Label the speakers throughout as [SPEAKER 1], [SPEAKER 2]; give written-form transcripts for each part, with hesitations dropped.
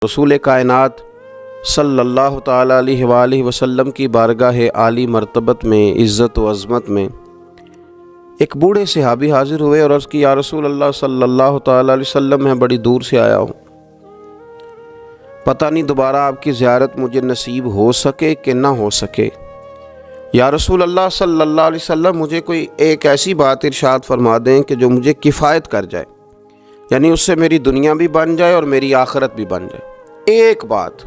[SPEAKER 1] رسول کائنات صلی اللہ تعالیٰ علیہ وآلہ وسلم کی بارگاہ عالی مرتبت میں عزت و عظمت میں ایک بوڑھے صحابی حاضر ہوئے اور عرض کی یا رسول اللہ صلی اللہ تعالیٰ علیہ وسلم میں بڑی دور سے آیا ہوں، پتہ نہیں دوبارہ آپ کی زیارت مجھے نصیب ہو سکے کہ نہ ہو سکے۔ یا رسول اللہ صلی اللہ علیہ وسلم مجھے کوئی ایک ایسی بات ارشاد فرما دیں کہ جو مجھے کفایت کر جائے، یعنی اس سے میری دنیا بھی بن جائے اور میری آخرت بھی بن جائے، ایک بات۔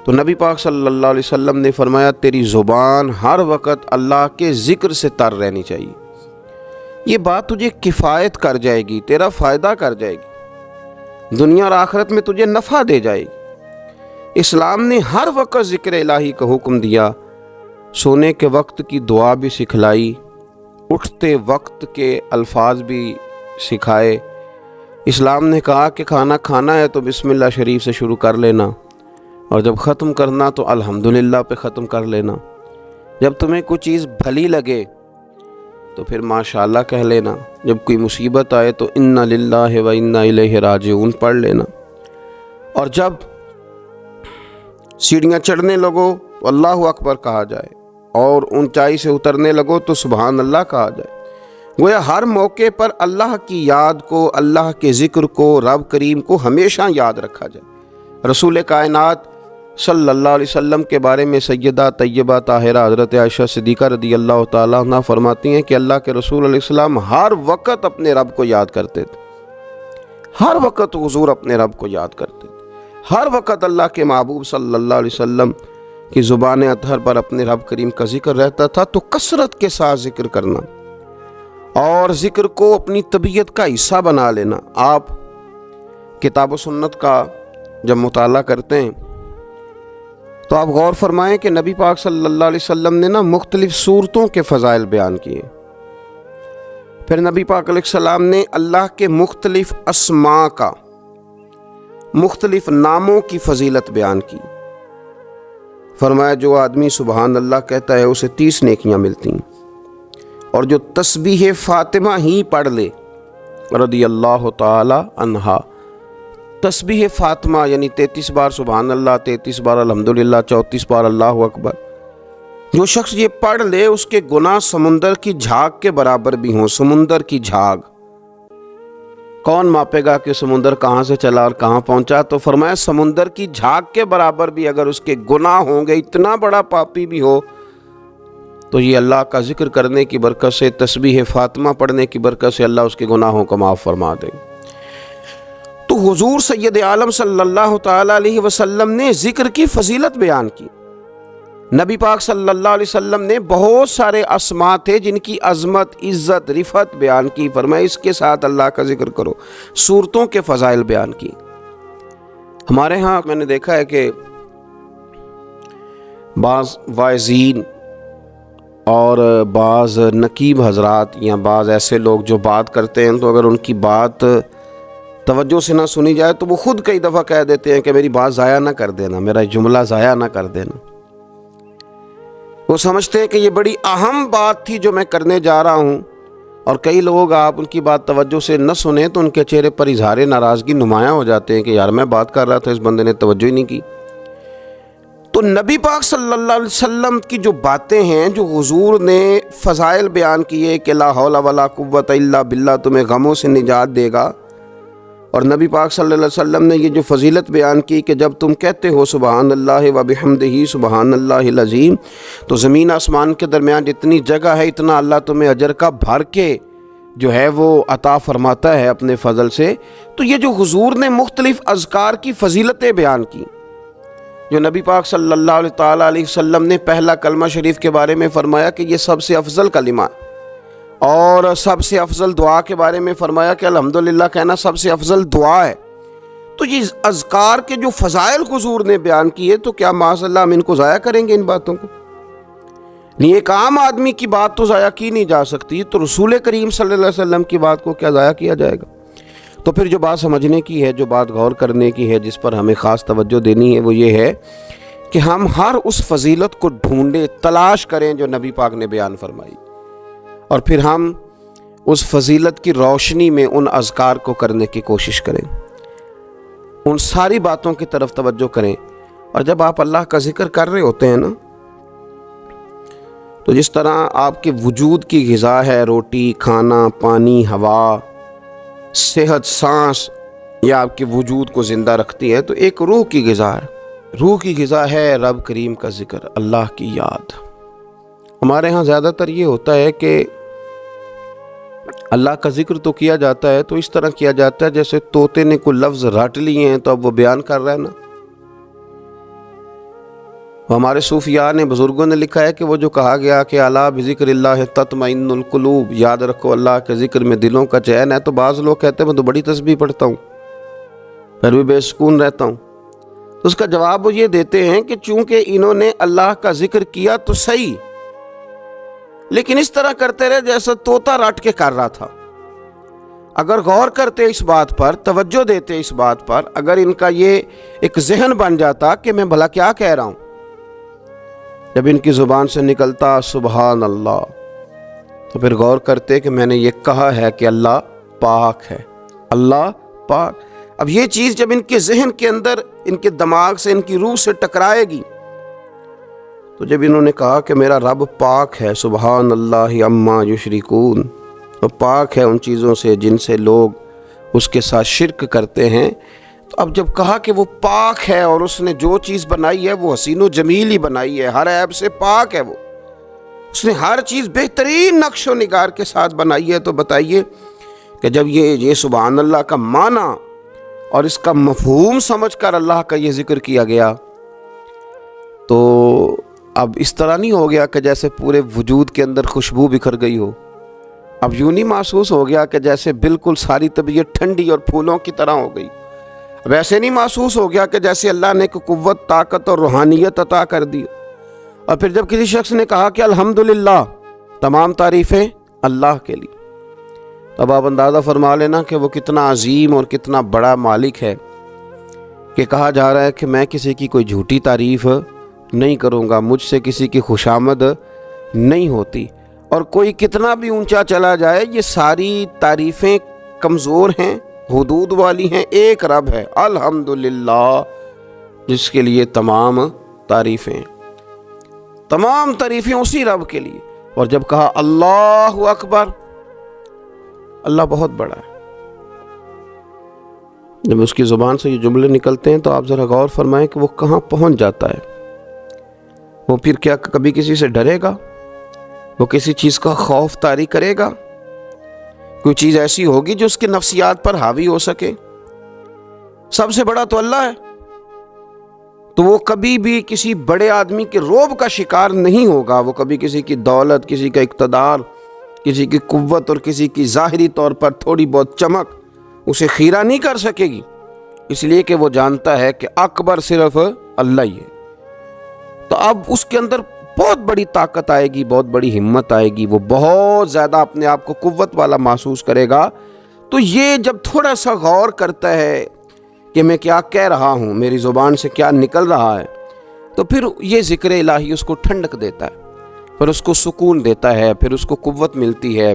[SPEAKER 1] تو نبی پاک صلی اللہ علیہ وسلم نے فرمایا تیری زبان ہر وقت اللہ کے ذکر سے تر رہنی چاہیے، یہ بات تجھے کفایت کر جائے گی، تیرا فائدہ کر جائے گی، دنیا اور آخرت میں تجھے نفع دے جائے گی۔ اسلام نے ہر وقت ذکر الہی کا حکم دیا، سونے کے وقت کی دعا بھی سکھلائی، اٹھتے وقت کے الفاظ بھی سکھائے۔ اسلام نے کہا کہ کھانا کھانا ہے تو بسم اللہ شریف سے شروع کر لینا، اور جب ختم کرنا تو الحمدللہ پہ ختم کر لینا۔ جب تمہیں کوئی چیز بھلی لگے تو پھر ماشاءاللہ کہہ لینا، جب کوئی مصیبت آئے تو انا للہ و انا الیہ راجعون پڑھ لینا، اور جب سیڑھیاں چڑھنے لگو تو اللہ اکبر کہا جائے، اور اونچائی سے اترنے لگو تو سبحان اللہ کہا جائے۔ گویا ہر موقع پر اللہ کی یاد کو، اللہ کے ذکر کو، رب کریم کو ہمیشہ یاد رکھا جائے۔ رسول کائنات صلی اللہ علیہ وسلم کے بارے میں سیدہ طیبہ طاہرہ حضرت عائشہ صدیقہ رضی اللہ تعالیٰ عنہ فرماتی ہیں کہ اللہ کے رسول علیہ السلام ہر وقت اپنے رب کو یاد کرتے تھے، ہر وقت حضور اپنے رب کو یاد کرتے تھے، ہر وقت اللہ کے محبوب صلی اللہ علیہ وسلم کی زبان اطہر پر اپنے رب کریم کا ذکر رہتا تھا۔ تو کثرت کے ساتھ ذکر کرنا اور ذکر کو اپنی طبیعت کا حصہ بنا لینا۔ آپ کتاب و سنت کا جب مطالعہ کرتے ہیں تو آپ غور فرمائیں کہ نبی پاک صلی اللہ علیہ وسلم نے مختلف صورتوں کے فضائل بیان کیے، پھر نبی پاک علیہ السلام نے اللہ کے مختلف اسماء کا، مختلف ناموں کی فضیلت بیان کی۔ فرمایا جو آدمی سبحان اللہ کہتا ہے اسے 30 نیکیاں ملتی ہیں، اور جو تسبیح فاطمہ ہی پڑھ لے رضی اللہ تعالی عنہا، تسبیح فاطمہ یعنی 33 بار سبحان اللہ، 33 بار الحمدللہ، 34 بار اللہ اکبر، جو شخص یہ پڑھ لے اس کے گناہ سمندر کی جھاگ کے برابر بھی ہوں۔ سمندر کی جھاگ کون ماپے گا کہ سمندر کہاں سے چلا اور کہاں پہنچا؟ تو فرمایا سمندر کی جھاگ کے برابر بھی اگر اس کے گناہ ہوں گے، اتنا بڑا پاپی بھی ہو، تو یہ اللہ کا ذکر کرنے کی برکت سے، تسبیح فاطمہ پڑھنے کی برکت سے اللہ اس کے گناہوں کو معاف فرما دے۔ تو حضور سید عالم صلی اللہ تعالیٰ علیہ وسلم نے ذکر کی فضیلت بیان کی۔ نبی پاک صلی اللہ علیہ وسلم نے بہت سارے اسماء تھے جن کی عظمت، عزت، رفعت بیان کی، فرمایا اس کے ساتھ اللہ کا ذکر کرو۔ صورتوں کے فضائل بیان کی۔ ہمارے ہاں میں نے دیکھا ہے کہ بعض واعظین اور بعض نقیب حضرات یا بعض ایسے لوگ جو بات کرتے ہیں تو اگر ان کی بات توجہ سے نہ سنی جائے تو وہ خود کئی دفعہ کہہ دیتے ہیں کہ میری بات ضائع نہ کر دینا، میرا جملہ ضائع نہ کر دینا۔ وہ سمجھتے ہیں کہ یہ بڑی اہم بات تھی جو میں کرنے جا رہا ہوں، اور کئی لوگ آپ ان کی بات توجہ سے نہ سنیں تو ان کے چہرے پر اظہار ناراضگی نمایاں ہو جاتے ہیں کہ یار میں بات کر رہا تھا، اس بندے نے توجہ ہی نہیں کی۔ تو نبی پاک صلی اللہ علیہ وسلم کی جو باتیں ہیں، جو حضور نے فضائل بیان کیے کہ لا حول ولا قوت الا باللہ تمہیں غموں سے نجات دے گا، اور نبی پاک صلی اللہ علیہ وسلم نے یہ جو فضیلت بیان کی کہ جب تم کہتے ہو سبحان اللہ و بحمدہ سبحان اللہ العظیم، تو زمین آسمان کے درمیان جتنی جگہ ہے اتنا اللہ تمہیں اجر کا بھر کے جو ہے وہ عطا فرماتا ہے اپنے فضل سے۔ تو یہ جو حضور نے مختلف اذکار کی فضیلتیں بیان کی، جو نبی پاک صلی اللہ تعالیٰ علیہ وسلم نے پہلا کلمہ شریف کے بارے میں فرمایا کہ یہ سب سے افضل کلمہ ہے، اور سب سے افضل دعا کے بارے میں فرمایا کہ الحمدللہ کہنا سب سے افضل دعا ہے۔ تو یہ اذکار کے جو فضائل حضور نے بیان کیے، تو کیا معاذ اللہ ہم ان کو ضائع کریں گے؟ ان باتوں کو نہیں، ایک عام آدمی کی بات تو ضائع کی نہیں جا سکتی، تو رسول کریم صلی اللہ علیہ وسلم کی بات کو کیا ضائع کیا جائے گا؟ تو پھر جو بات سمجھنے کی ہے، جو بات غور کرنے کی ہے، جس پر ہمیں خاص توجہ دینی ہے، وہ یہ ہے کہ ہم ہر اس فضیلت کو ڈھونڈیں، تلاش کریں جو نبی پاک نے بیان فرمائی، اور پھر ہم اس فضیلت کی روشنی میں ان اذکار کو کرنے کی کوشش کریں۔ ان ساری باتوں کی طرف توجہ کریں۔ اور جب آپ اللہ کا ذکر کر رہے ہوتے ہیں نا، تو جس طرح آپ کے وجود کی غذا ہے، روٹی، کھانا، پانی، ہوا، صحت، سانس، یہ آپ کے وجود کو زندہ رکھتی ہے، تو ایک روح کی غذا ہے۔ روح کی غذا ہے رب کریم کا ذکر، اللہ کی یاد۔ ہمارے ہاں زیادہ تر یہ ہوتا ہے کہ اللہ کا ذکر تو کیا جاتا ہے تو اس طرح کیا جاتا ہے جیسے طوطے نے کوئی لفظ رٹ لیے ہیں تو اب وہ بیان کر رہا ہے نا۔ ہمارے صوفیاء نے، بزرگوں نے لکھا ہے کہ وہ جو کہا گیا کہ الا بذکر اللہ تطمئن القلوب، یاد رکھو اللہ کے ذکر میں دلوں کا چین ہے، تو بعض لوگ کہتے ہیں میں تو بڑی تسبیح پڑھتا ہوں پھر بھی بے سکون رہتا ہوں۔ تو اس کا جواب وہ یہ دیتے ہیں کہ چونکہ انہوں نے اللہ کا ذکر کیا تو صحیح، لیکن اس طرح کرتے رہے جیسا طوطا رٹ کے کر رہا تھا۔ اگر غور کرتے اس بات پر، توجہ دیتے اس بات پر، اگر ان کا یہ ایک ذہن بن جاتا کہ میں بھلا کیا کہہ رہا ہوں، جب ان کی زبان سے نکلتا سبحان اللہ، تو پھر غور کرتے کہ میں نے یہ کہا ہے کہ اللہ پاک ہے، اللہ پاک۔ اب یہ چیز جب ان کے ذہن کے اندر، ان کے دماغ سے، ان کی روح سے ٹکرائے گی، تو جب انہوں نے کہا کہ میرا رب پاک ہے، سبحان اللہ عما یشرکون، تو پاک ہے ان چیزوں سے جن سے لوگ اس کے ساتھ شرک کرتے ہیں، تو اب جب کہا کہ وہ پاک ہے اور اس نے جو چیز بنائی ہے وہ حسین و جمیل ہی بنائی ہے، ہر عیب سے پاک ہے، وہ اس نے ہر چیز بہترین نقش و نگار کے ساتھ بنائی ہے، تو بتائیے کہ جب یہ سبحان اللہ کا معنی اور اس کا مفہوم سمجھ کر اللہ کا یہ ذکر کیا گیا، تو اب اس طرح نہیں ہو گیا کہ جیسے پورے وجود کے اندر خوشبو بکھر گئی ہو، اب یوں نہیں محسوس ہو گیا کہ جیسے بالکل ساری طبیعت ٹھنڈی اور پھولوں کی طرح ہو گئی، اب ایسے نہیں محسوس ہو گیا کہ جیسے اللہ نے ایک قوت، طاقت اور روحانیت عطا کر دی۔ اور پھر جب کسی شخص نے کہا کہ الحمدللہ، تمام تعریفیں اللہ کے لیے، تب آپ اندازہ فرما لینا کہ وہ کتنا عظیم اور کتنا بڑا مالک ہے، کہ کہا جا رہا ہے کہ میں کسی کی کوئی جھوٹی تعریف نہیں کروں گا، مجھ سے کسی کی خوشامد نہیں ہوتی، اور کوئی کتنا بھی اونچا چلا جائے یہ ساری تعریفیں کمزور ہیں، حدود والی ہیں، ایک رب ہے الحمدللہ جس کے لیے تمام تعریفیں اسی رب کے لیے۔ اور جب کہا اللہ اکبر، اللہ بہت بڑا ہے، جب اس کی زبان سے یہ جملے نکلتے ہیں تو آپ ذرا غور فرمائیں کہ وہ کہاں پہنچ جاتا ہے۔ وہ پھر کیا کبھی کسی سے ڈرے گا؟ وہ کسی چیز کا خوف طاری کرے گا؟ کوئی چیز ایسی ہوگی جو اس کی نفسیات پر حاوی ہو سکے؟ سب سے بڑا تو اللہ ہے، تو وہ کبھی بھی کسی بڑے آدمی کے رعب کا شکار نہیں ہوگا، وہ کبھی کسی کی دولت، کسی کا اقتدار، کسی کی قوت اور کسی کی ظاہری طور پر تھوڑی بہت چمک اسے خیرہ نہیں کر سکے گی، اس لیے کہ وہ جانتا ہے کہ اکبر صرف اللہ ہی ہے۔ تو اب اس کے اندر بہت بڑی طاقت آئے گی، بہت بڑی ہمت آئے گی، وہ بہت زیادہ اپنے آپ کو قوت والا محسوس کرے گا۔ تو یہ جب تھوڑا سا غور کرتا ہے کہ میں کیا کہہ رہا ہوں، میری زبان سے کیا نکل رہا ہے، تو پھر یہ ذکر الہی اس کو ٹھنڈک دیتا ہے، پھر اس کو سکون دیتا ہے، پھر اس کو قوت ملتی ہے۔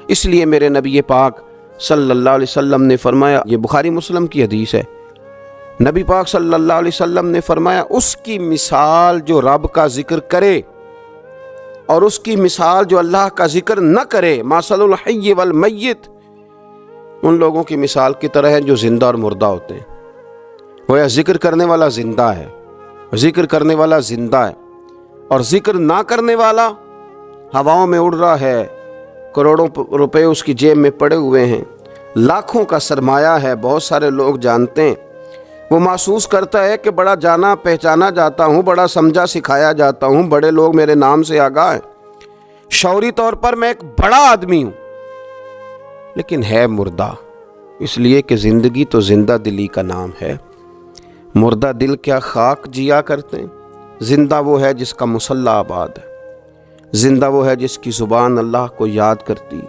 [SPEAKER 1] اس لیے میرے نبی پاک صلی اللہ علیہ وسلم نے فرمایا، یہ بخاری مسلم کی حدیث ہے، نبی پاک صلی اللہ علیہ وسلم نے فرمایا اس کی مثال جو رب کا ذکر کرے اور اس کی مثال جو اللہ کا ذکر نہ کرے، مثل الحی والمیت، ان لوگوں کی مثال کی طرح ہے جو زندہ اور مردہ ہوتے ہیں۔ وہ ذکر کرنے والا زندہ ہے، ذکر کرنے والا زندہ ہے، اور ذکر نہ کرنے والا ہواؤں میں اڑ رہا ہے، کروڑوں روپے اس کی جیب میں پڑے ہوئے ہیں، لاکھوں کا سرمایہ ہے، بہت سارے لوگ جانتے ہیں، وہ محسوس کرتا ہے کہ بڑا جانا پہچانا جاتا ہوں، بڑا سمجھا سکھایا جاتا ہوں، بڑے لوگ میرے نام سے آگاہ ہیں، شعوری طور پر میں ایک بڑا آدمی ہوں، لیکن ہے مردہ، اس لیے کہ زندگی تو زندہ دلی کا نام ہے۔ مردہ دل کیا خاک جیا کرتے ہیں، زندہ وہ ہے جس کا مصلی آباد ہے، زندہ وہ ہے جس کی زبان اللہ کو یاد کرتی،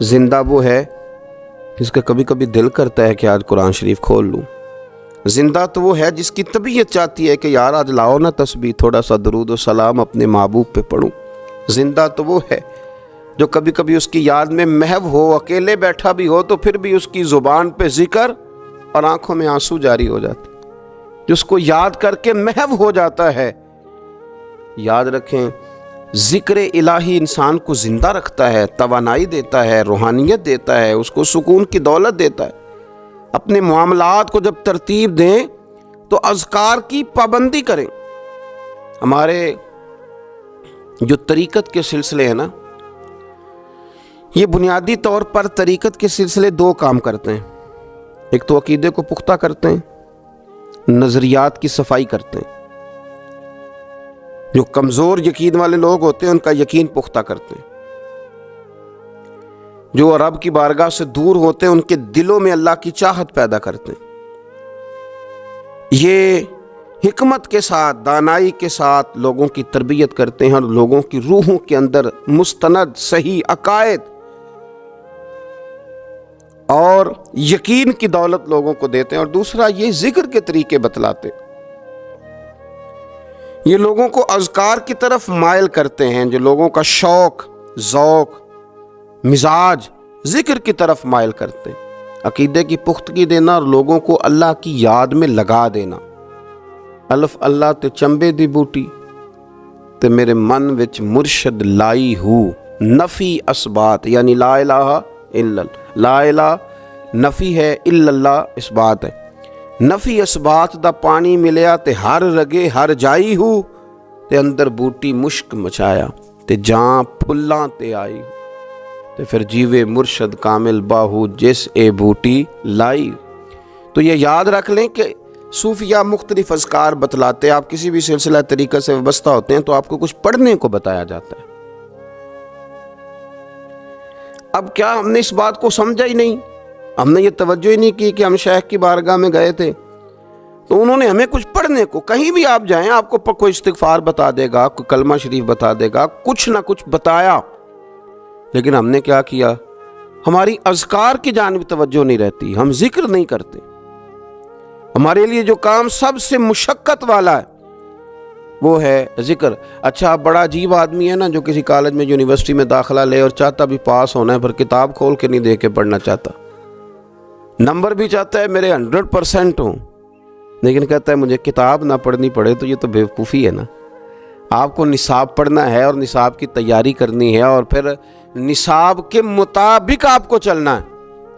[SPEAKER 1] زندہ وہ ہے جس کا کبھی کبھی دل کرتا ہے کہ آج قرآن شریف کھول لوں، زندہ تو وہ ہے جس کی طبیعت چاہتی ہے کہ یار آج لاؤ نا تسبیح، تھوڑا سا درود و سلام اپنے محبوب پہ پڑھوں، زندہ تو وہ ہے جو کبھی کبھی اس کی یاد میں محو ہو، اکیلے بیٹھا بھی ہو تو پھر بھی اس کی زبان پہ ذکر اور آنکھوں میں آنسو جاری ہو جاتے، جس کو یاد کر کے محو ہو جاتا ہے۔ یاد رکھیں، ذکر الہی انسان کو زندہ رکھتا ہے، توانائی دیتا ہے، روحانیت دیتا ہے، اس کو سکون کی دولت دیتا ہے۔ اپنے معاملات کو جب ترتیب دیں تو اذکار کی پابندی کریں۔ ہمارے جو طریقت کے سلسلے ہیں نا، یہ بنیادی طور پر طریقت کے سلسلے دو کام کرتے ہیں۔ ایک تو عقیدے کو پختہ کرتے ہیں، نظریات کی صفائی کرتے ہیں۔ جو کمزور یقین والے لوگ ہوتے ہیں ان کا یقین پختہ کرتے ہیں۔ جو رب کی بارگاہ سے دور ہوتے ہیں ان کے دلوں میں اللہ کی چاہت پیدا کرتے ہیں۔ یہ حکمت کے ساتھ، دانائی کے ساتھ لوگوں کی تربیت کرتے ہیں اور لوگوں کی روحوں کے اندر مستند صحیح عقائد اور یقین کی دولت لوگوں کو دیتے ہیں۔ اور دوسرا، یہ ذکر کے طریقے بتلاتے ہیں۔ یہ لوگوں کو اذکار کی طرف مائل کرتے ہیں، جو لوگوں کا شوق، ذوق، مزاج ذکر کی طرف مائل کرتے ہیں۔ عقیدے کی پختگی دینا اور لوگوں کو اللہ کی یاد میں لگا دینا۔ الف اللہ تے چنبے دی بوٹی تے میرے من وچ مرشد لائی ہو، نفی اسبات، یعنی لا الہ الا اللہ، لا الہ نفی ہے، الا اللہ اسبات ہے۔ نفی اسبات دا پانی ملیا تے ہر رگے ہر جائی ہو، تے اندر بوٹی مشک مچایا تے جاں پھلاں تے آئی، تے پھر جیوے مرشد کامل باہو جس اے بوٹی لائی۔ تو یہ یاد رکھ لیں کہ صوفیہ مختلف اذکار بتلاتے ہیں۔ آپ کسی بھی سلسلہ طریقہ سے وابستہ ہوتے ہیں تو آپ کو کچھ پڑھنے کو بتایا جاتا ہے۔ اب کیا ہم نے اس بات کو سمجھا ہی نہیں؟ ہم نے یہ توجہ ہی نہیں کی کہ ہم شیخ کی بارگاہ میں گئے تھے تو انہوں نے ہمیں کچھ پڑھنے کو، کہیں بھی آپ جائیں آپ کو کوئی استغفار بتا دے گا، کوئی کلمہ شریف بتا دے گا، کچھ نہ کچھ بتایا، لیکن ہم نے کیا کیا؟ ہماری اذکار کی جانب توجہ نہیں رہتی، ہم ذکر نہیں کرتے۔ ہمارے لیے جو کام سب سے مشقت والا ہے وہ ہے ذکر۔ اچھا، بڑا عجیب آدمی ہے نا جو کسی کالج میں، یونیورسٹی میں داخلہ لے اور چاہتا بھی پاس ہونا ہے، پر کتاب کھول کے نہیں دے کے پڑھنا چاہتا، نمبر بھی چاہتا ہے میرے 100% ہوں، لیکن کہتا ہے مجھے کتاب نہ پڑھنی پڑے، تو یہ تو بیوقوفی ہے نا۔ آپ کو نصاب پڑھنا ہے اور نصاب کی تیاری کرنی ہے، اور پھر نصاب کے مطابق آپ کو چلنا ہے۔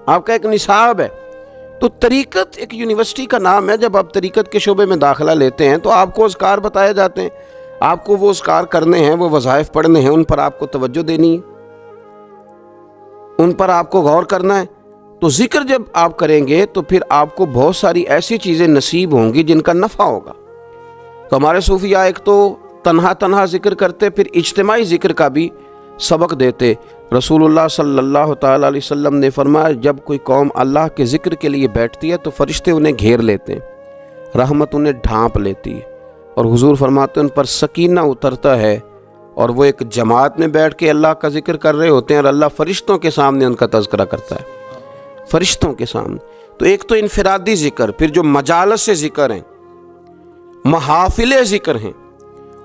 [SPEAKER 1] آپ کا ایک نصاب ہے۔ تو طریقت ایک یونیورسٹی کا نام ہے۔ جب آپ طریقت کے شعبے میں داخلہ لیتے ہیں تو آپ کو اذکار بتائے جاتے ہیں، آپ کو وہ اذکار کرنے ہیں، وہ وظائف پڑھنے ہیں، ان پر آپ کو توجہ دینی ہے، ان پر آپ کو غور کرنا ہے۔ تو ذکر جب آپ کریں گے تو پھر آپ کو بہت ساری ایسی چیزیں نصیب ہوں گی جن کا نفع ہوگا۔ تو ہمارے صوفیاء ایک تو تنہا ذکر کرتے، پھر اجتماعی ذکر کا بھی سبق دیتے۔ رسول اللہ صلی اللہ تعالیٰ علیہ وسلم نے فرمایا، جب کوئی قوم اللہ کے ذکر کے لیے بیٹھتی ہے تو فرشتے انہیں گھیر لیتے ہیں، رحمت انہیں ڈھانپ لیتی ہے، اور حضور فرماتے ہیں ان پر سکینہ اترتا ہے، اور وہ ایک جماعت میں بیٹھ کے اللہ کا ذکر کر رہے ہوتے ہیں، اور اللہ فرشتوں کے سامنے ان کا تذکرہ کرتا ہے، فرشتوں کے سامنے۔ تو ایک تو انفرادی ذکر، پھر جو مجالس سے ذکر ہیں، محافل ذکر ہیں،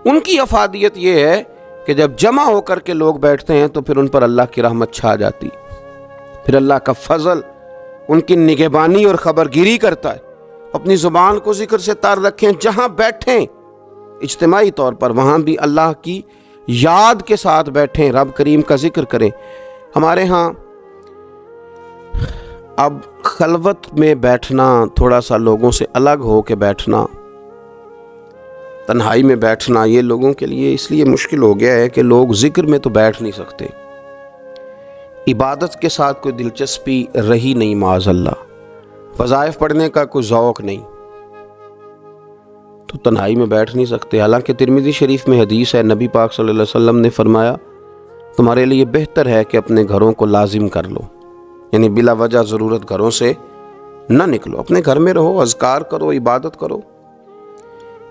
[SPEAKER 1] ان کی افادیت یہ ہے کہ جب جمع ہو کر کے لوگ بیٹھتے ہیں تو پھر ان پر اللہ کی رحمت چھا جاتی، پھر اللہ کا فضل ان کی نگہبانی اور خبرگیری کرتا ہے۔ اپنی زبان کو ذکر سے تار رکھیں، جہاں بیٹھیں اجتماعی طور پر وہاں بھی اللہ کی یاد کے ساتھ بیٹھیں، رب کریم کا ذکر کریں۔ ہمارے ہاں اب خلوت میں بیٹھنا، تھوڑا سا لوگوں سے الگ ہو کے بیٹھنا، تنہائی میں بیٹھنا، یہ لوگوں کے لیے اس لیے مشکل ہو گیا ہے کہ لوگ ذکر میں تو بیٹھ نہیں سکتے، عبادت کے ساتھ کوئی دلچسپی رہی نہیں، معاذ اللہ، وظائف پڑھنے کا کوئی ذوق نہیں، تو تنہائی میں بیٹھ نہیں سکتے۔ حالانکہ ترمذی شریف میں حدیث ہے، نبی پاک صلی اللہ علیہ وسلم نے فرمایا، تمہارے لیے بہتر ہے کہ اپنے گھروں کو لازم کر لو، یعنی بلا وجہ ضرورت گھروں سے نہ نکلو، اپنے گھر میں رہو، اذکار کرو، عبادت کرو۔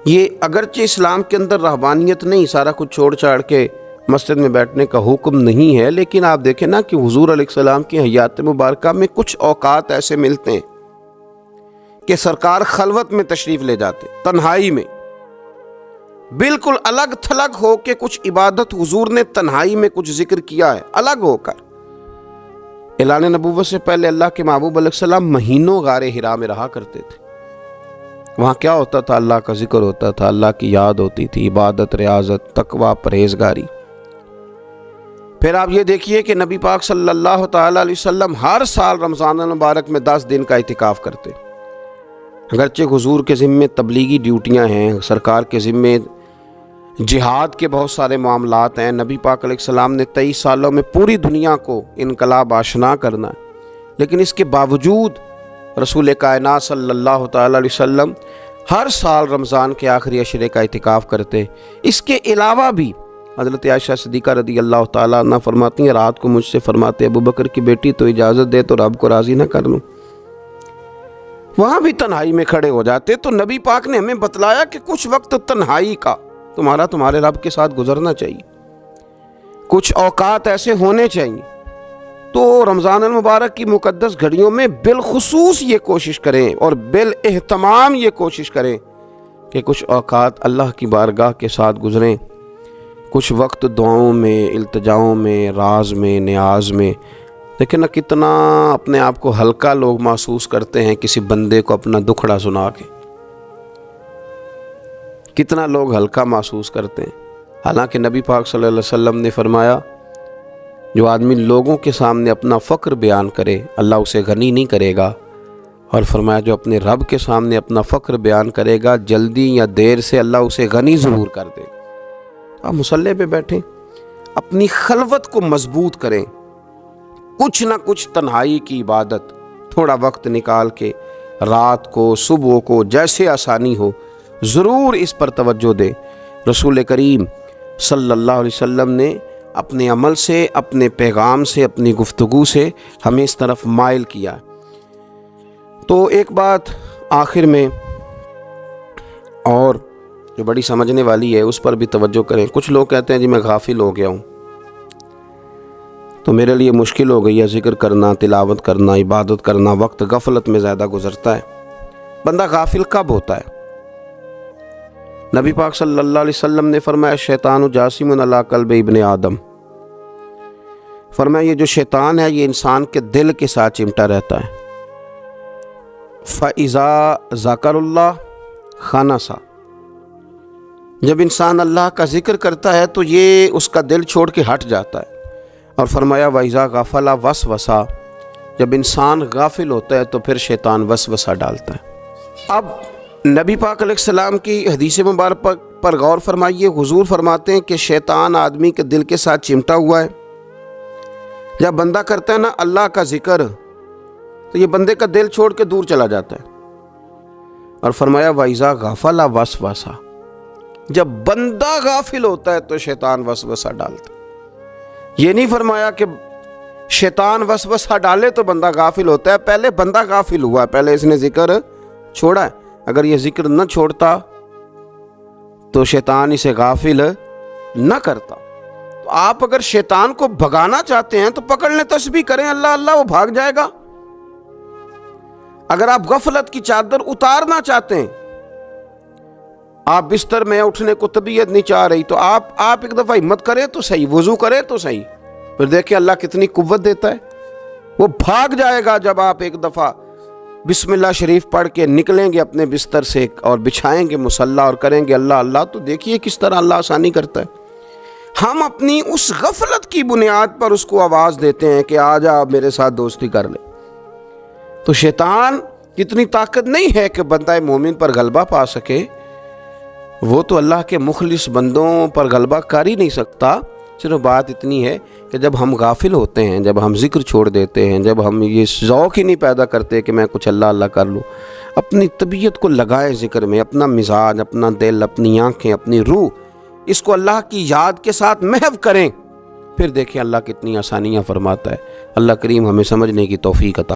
[SPEAKER 1] یہ اگرچہ اسلام کے اندر رہبانیت نہیں، سارا کچھ چھوڑ چھاڑ کے مسجد میں بیٹھنے کا حکم نہیں ہے، لیکن آپ دیکھیں نا کہ حضور علیہ السلام کی حیات مبارکہ میں کچھ اوقات ایسے ملتے ہیں کہ سرکار خلوت میں تشریف لے جاتے، تنہائی میں، بالکل الگ تھلگ ہو کے کچھ عبادت حضور نے تنہائی میں کچھ ذکر کیا ہے، الگ ہو کر۔ اعلان نبوت سے پہلے اللہ کے محبوب علیہ السلام مہینوں غار حرا میں رہا کرتے تھے۔ وہاں کیا ہوتا تھا؟ اللہ کا ذکر ہوتا تھا، اللہ کی یاد ہوتی تھی، عبادت، ریاضت، تقوی، پرہیزگاری۔ پھر آپ یہ دیکھیے کہ نبی پاک صلی اللہ تعالیٰ علیہ وسلم ہر سال رمضان المبارک میں 10 دن کا اعتکاف کرتے۔ اگرچہ حضور کے ذمے تبلیغی ڈیوٹیاں ہیں، سرکار کے ذمے جہاد کے بہت سارے معاملات ہیں، نبی پاک علیہ السلام نے 23 سالوں میں پوری دنیا کو انقلاب آشنا کرنا ہے، لیکن اس کے باوجود رسول کائنات صلی اللہ تعالیٰ علیہ وسلم ہر سال رمضان کے آخری عشرے کا اعتکاف کرتے۔ اس کے علاوہ بھی حضرت عائشہ صدیقہ رضی اللہ تعالیٰ عنہ فرماتی ہیں، رات کو مجھ سے فرماتے ابو بکر کی بیٹی تو اجازت دے تو رب کو راضی نہ کر لوں۔ وہاں بھی تنہائی میں کھڑے ہو جاتے۔ تو نبی پاک نے ہمیں بتلایا کہ کچھ وقت تنہائی کا تمہارے رب کے ساتھ گزرنا چاہیے، کچھ اوقات ایسے ہونے چاہیے۔ تو رمضان المبارک کی مقدس گھڑیوں میں بالخصوص یہ کوشش کریں اور بالاہتمام یہ کوشش کریں کہ کچھ اوقات اللہ کی بارگاہ کے ساتھ گزریں، کچھ وقت دعاؤں میں، التجاؤں میں، راز میں، نیاز میں۔ دیکھیں نا کتنا اپنے آپ کو ہلکا لوگ محسوس کرتے ہیں کسی بندے کو اپنا دکھڑا سنا کے، کتنا لوگ ہلکا محسوس کرتے ہیں۔ حالانکہ نبی پاک صلی اللہ علیہ وسلم نے فرمایا جو آدمی لوگوں کے سامنے اپنا فقر بیان کرے اللہ اسے غنی نہیں کرے گا، اور فرمایا جو اپنے رب کے سامنے اپنا فقر بیان کرے گا جلدی یا دیر سے اللہ اسے غنی ضرور کر دے گا۔ آپ مصلی پہ بیٹھیں، اپنی خلوت کو مضبوط کریں، کچھ نہ کچھ تنہائی کی عبادت تھوڑا وقت نکال کے رات کو، صبح کو، جیسے آسانی ہو ضرور اس پر توجہ دیں۔ رسول کریم صلی اللہ علیہ وسلم نے اپنے عمل سے، اپنے پیغام سے، اپنی گفتگو سے ہمیں اس طرف مائل کیا۔ تو ایک بات آخر میں اور جو بڑی سمجھنے والی ہے اس پر بھی توجہ کریں۔ کچھ لوگ کہتے ہیں جی میں غافل ہو گیا ہوں، تو میرے لیے مشکل ہو گئی ہے ذکر کرنا، تلاوت کرنا، عبادت کرنا، وقت غفلت میں زیادہ گزرتا ہے۔ بندہ غافل کب ہوتا ہے؟ نبی پاک صلی اللہ علیہ وسلم نے فرمایا شیطان جاسم علی قلب ابن آدم، فرمایا یہ جو شیطان ہے یہ انسان کے دل کے ساتھ چمٹا رہتا ہے۔ فَإِذَا ذَكَرَ اللَّهَ خَنَسَ، جب انسان اللہ کا ذکر کرتا ہے تو یہ اس کا دل چھوڑ کے ہٹ جاتا ہے۔ اور فرمایا وَإِذَا غَفَلَ وَسْوَسَ، جب انسان غافل ہوتا ہے تو پھر شیطان وسوسہ ڈالتا ہے۔ اب نبی پاک علیہ السلام کی حدیث مبارک پر غور فرمائیے۔ حضور فرماتے ہیں کہ شیطان آدمی کے دل کے ساتھ چمٹا ہوا ہے۔ جب بندہ کرتا ہے نا اللہ کا ذکر تو یہ بندے کا دل چھوڑ کے دور چلا جاتا ہے۔ اور فرمایا وَإِذَا غَفَلَ وَسْوَسَ، جب بندہ غافل ہوتا ہے تو شیطان وسوسہ ڈالتا ہے۔ یہ نہیں فرمایا کہ شیطان وسوسہ ڈالے تو بندہ غافل ہوتا ہے، پہلے بندہ غافل ہوا ہے، پہلے اس نے ذکر چھوڑا ہے۔ اگر یہ ذکر نہ چھوڑتا تو شیطان اسے غافل نہ کرتا۔ تو آپ اگر شیطان کو بھگانا چاہتے ہیں تو پکڑ لیں، تسبیح کریں اللہ اللہ، وہ بھاگ جائے گا۔ اگر آپ غفلت کی چادر اتارنا چاہتے ہیں، آپ بستر میں اٹھنے کو طبیعت نہیں چاہ رہی، تو آپ ایک دفعہ ہمت کریں تو صحیح، وضو کریں تو صحیح، پھر دیکھیں اللہ کتنی قوت دیتا ہے۔ وہ بھاگ جائے گا جب آپ ایک دفعہ بسم اللہ شریف پڑھ کے نکلیں گے اپنے بستر سے اور بچھائیں گے مصلی اور کریں گے اللہ اللہ، تو دیکھیے کس طرح اللہ آسانی کرتا ہے۔ ہم اپنی اس غفلت کی بنیاد پر اس کو آواز دیتے ہیں کہ آجا میرے ساتھ دوستی کر لے۔ تو شیطان کتنی طاقت نہیں ہے کہ بندہ مومن پر غلبہ پا سکے، وہ تو اللہ کے مخلص بندوں پر غلبہ کر ہی نہیں سکتا۔ صرف بات اتنی ہے کہ جب ہم غافل ہوتے ہیں، جب ہم ذکر چھوڑ دیتے ہیں، جب ہم یہ ذوق ہی نہیں پیدا کرتے کہ میں کچھ اللہ اللہ کر لوں، اپنی طبیعت کو لگائیں ذکر میں، اپنا مزاج، اپنا دل، اپنی آنکھیں، اپنی روح، اس کو اللہ کی یاد کے ساتھ محو کریں، پھر دیکھیں اللہ کتنی آسانیاں فرماتا ہے۔ اللہ کریم ہمیں سمجھنے کی توفیق عطا